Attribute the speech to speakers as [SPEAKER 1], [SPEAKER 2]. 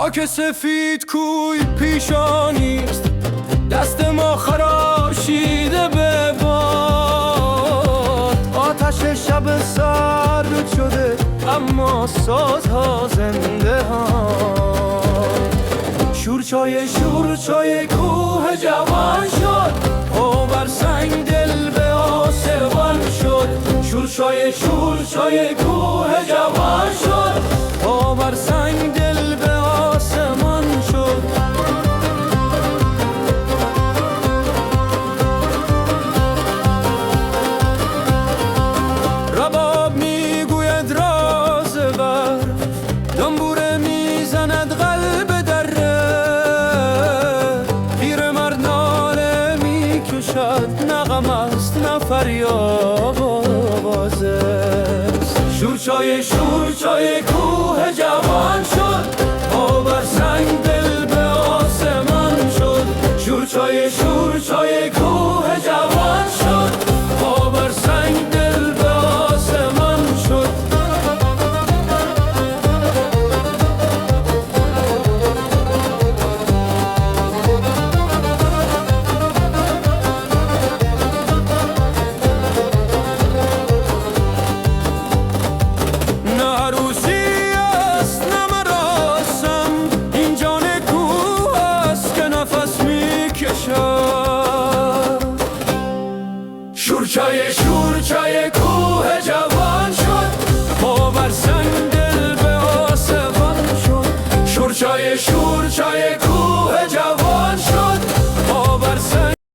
[SPEAKER 1] خاک سفید کوی پیشانیست، دست ما خراشیده به باد. آتش شب سرد شده اما سازها زنده ها. شورچای کوه جوان شد، پا بر سنگ دل به آسمان شد. شورچای کوه جوان شد، پا بر سنگ دل به آسمان شد. رباب میگوید راز بر، دنبوره میزند قلب دره. پیرمرد ناله میکشد، نغم است نه فریاد است. شورچای کوه جوان شد، پا بر سنگ دل به آسمان شد. شورچای کوه جوان شد، پا بر سنگ دل به آسمان شد. شورچای کوه